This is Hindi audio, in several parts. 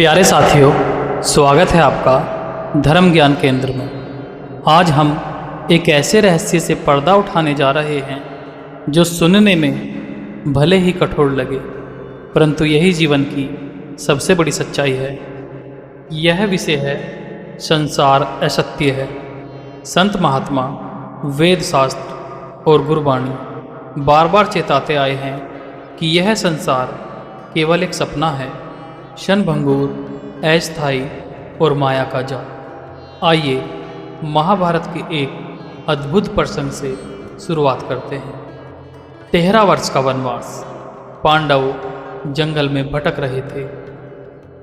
प्यारे साथियों, स्वागत है आपका धर्म ज्ञान केंद्र में। आज हम एक ऐसे रहस्य से पर्दा उठाने जा रहे हैं जो सुनने में भले ही कठोर लगे, परंतु यही जीवन की सबसे बड़ी सच्चाई है। यह विषय है संसार असत्य है। संत महात्मा, वेद शास्त्र और गुरबाणी बार बार चेताते आए हैं कि यह संसार केवल एक सपना है, क्षणभंगुर, अस्थायी और माया का जाल। आइए महाभारत के एक अद्भुत प्रसंग से शुरुआत करते हैं। 13 वर्ष का वनवास। पांडव जंगल में भटक रहे थे,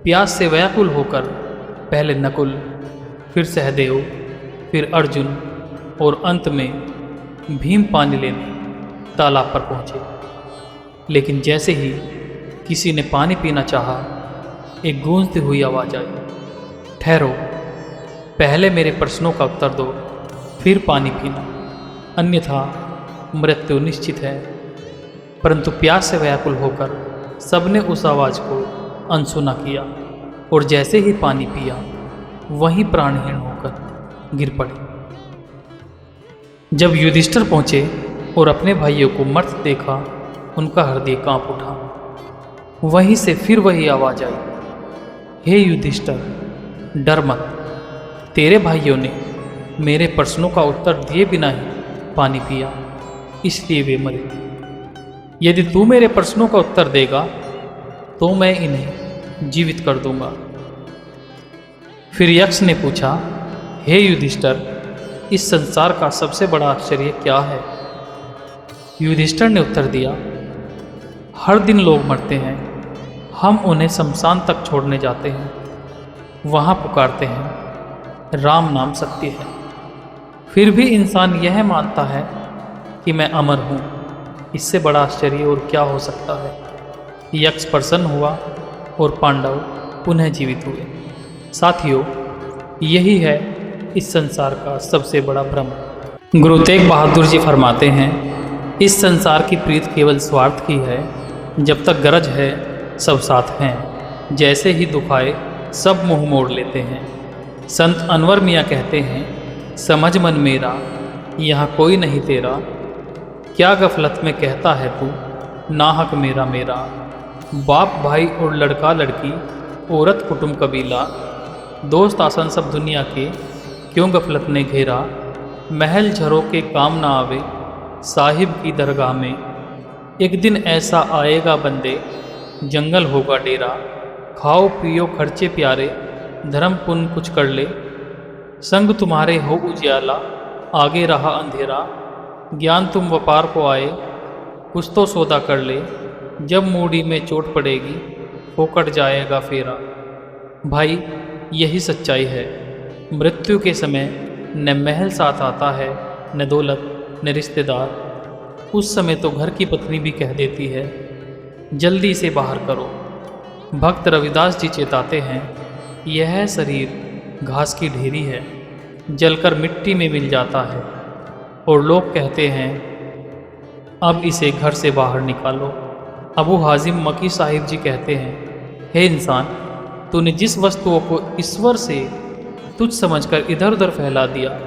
प्यास से व्याकुल होकर। पहले नकुल, फिर सहदेव, फिर अर्जुन और अंत में भीम पानी लेने तालाब पर पहुँचे। लेकिन जैसे ही किसी ने पानी पीना चाहा, एक गूंजती हुई आवाज़ आई, ठहरो, पहले मेरे प्रश्नों का उत्तर दो, फिर पानी पीना, अन्यथा मृत्यु निश्चित है। परंतु प्यास से व्याकुल होकर सबने उस आवाज़ को अनसुना किया और जैसे ही पानी पिया, वहीं प्राणहीन होकर गिर पड़े। जब युधिष्ठिर पहुँचे और अपने भाइयों को मरते देखा, उनका हृदय कांप उठा। वहीं से फिर वही आवाज़ आई, हे युधिष्ठिर, डर मत, तेरे भाइयों ने मेरे प्रश्नों का उत्तर दिए बिना ही पानी पिया, इसलिए वे मरे। यदि तू मेरे प्रश्नों का उत्तर देगा तो मैं इन्हें जीवित कर दूंगा। फिर यक्ष ने पूछा, हे युधिष्ठिर, इस संसार का सबसे बड़ा आश्चर्य क्या है? युधिष्ठिर ने उत्तर दिया, हर दिन लोग मरते हैं, हम उन्हें शमशान तक छोड़ने जाते हैं, वहाँ पुकारते हैं, राम नाम सत्य है। फिर भी इंसान यह मानता है कि मैं अमर हूँ, इससे बड़ा आश्चर्य और क्या हो सकता है? यक्ष प्रसन्न हुआ और पांडव पुनः जीवित हुए। साथियों, यही है इस संसार का सबसे बड़ा भ्रम। गुरु तेग बहादुर जी फरमाते हैं, इस संसार की प्रीत केवल स्वार्थ की है, जब तक गरज है सब साथ हैं, जैसे ही दुख आए सब मुंह मोड़ लेते हैं। संत अनवर मियाँ कहते हैं, समझ मन मेरा, यहाँ कोई नहीं तेरा, क्या गफलत में कहता है तू, नाहक मेरा मेरा। बाप भाई और लड़का लड़की, औरत कुटुंब कबीला, दोस्त आसन सब दुनिया के, क्यों गफलत ने घेरा। महल झरों के काम ना आवे, साहिब की दरगाह में, एक दिन ऐसा आएगा बंदे, जंगल होगा डेरा। खाओ पियो खर्चे प्यारे, धर्म पुण्य कुछ कर ले, संग तुम्हारे हो उजियाला, आगे रहा अंधेरा। ज्ञान तुम व्यापार को आए, कुछ तो सौदा कर ले, जब मूड़ी में चोट पड़ेगी, फोकट जाएगा फेरा। भाई, यही सच्चाई है। मृत्यु के समय न महल साथ आता है, न दौलत, न रिश्तेदार। उस समय तो घर की पत्नी भी कह देती है, जल्दी से बाहर करो। भक्त रविदास जी चेताते हैं, यह शरीर घास की ढेरी है, जलकर मिट्टी में मिल जाता है। और लोग कहते हैं, अब इसे घर से बाहर निकालो। अबू हाजिम मकी साहिब जी कहते हैं, हे इंसान, तूने जिस वस्तुओं को ईश्वर से तुझ समझकर इधर उधर फैला दिया,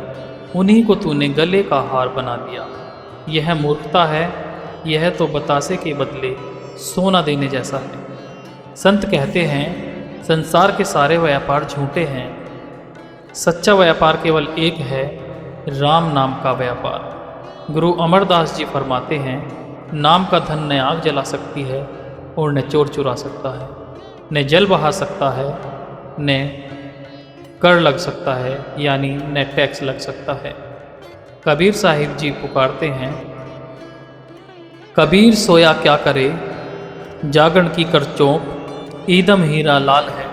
उन्हीं को तूने गले का हार बना दिया। यह मूर्खता है, यह तो बतासे के बदले सोना देने जैसा है। संत कहते हैं, संसार के सारे व्यापार झूठे हैं, सच्चा व्यापार केवल एक है, राम नाम का व्यापार। गुरु अमरदास जी फरमाते हैं, नाम का धन न आग जला सकती है और न चोर चुरा सकता है, न जल बहा सकता है, न कर लग सकता है, यानी न टैक्स लग सकता है। कबीर साहिब जी पुकारते हैं, कबीर सोया क्या करे, जागरण की कर चौंक, ईदम हीरा लाल है,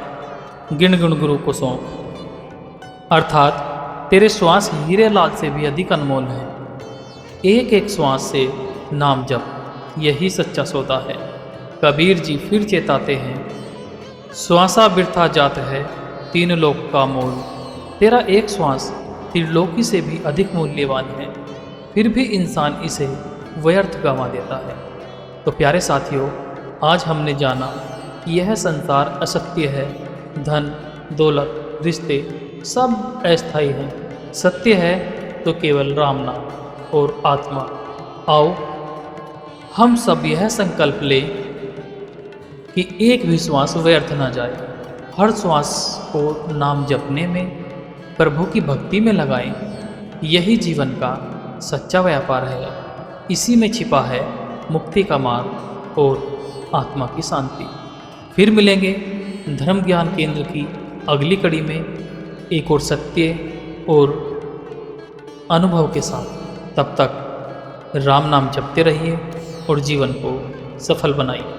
गिण गुण गुरु को सौंप। अर्थात तेरे श्वास हीरे लाल से भी अधिक अनमोल है। एक एक श्वास से नाम जप, यही सच्चा सौदा है। कबीर जी फिर चेताते हैं, श्वासा बिरथा जात है, तीन लोक का मोल। तेरा एक श्वास त्रिलोकी से भी अधिक मूल्यवान है, फिर भी इंसान इसे व्यर्थ गंवा देता है। तो प्यारे साथियों, आज हमने जाना कि यह संसार असत्य है, धन, दौलत, रिश्ते सब अस्थायी हैं। सत्य है तो केवल राम नाम और आत्मा। आओ हम सब यह संकल्प लें कि एक भी श्वास व्यर्थ न जाए। हर श्वास को नाम जपने में, प्रभु की भक्ति में लगाएं। यही जीवन का सच्चा व्यापार है। इसी में छिपा है मुक्ति का मार्ग और आत्मा की शांति। फिर मिलेंगे धर्म ज्ञान केंद्र की अगली कड़ी में एक और सत्य और अनुभव के साथ। तब तक राम नाम जपते रहिए और जीवन को सफल बनाइए।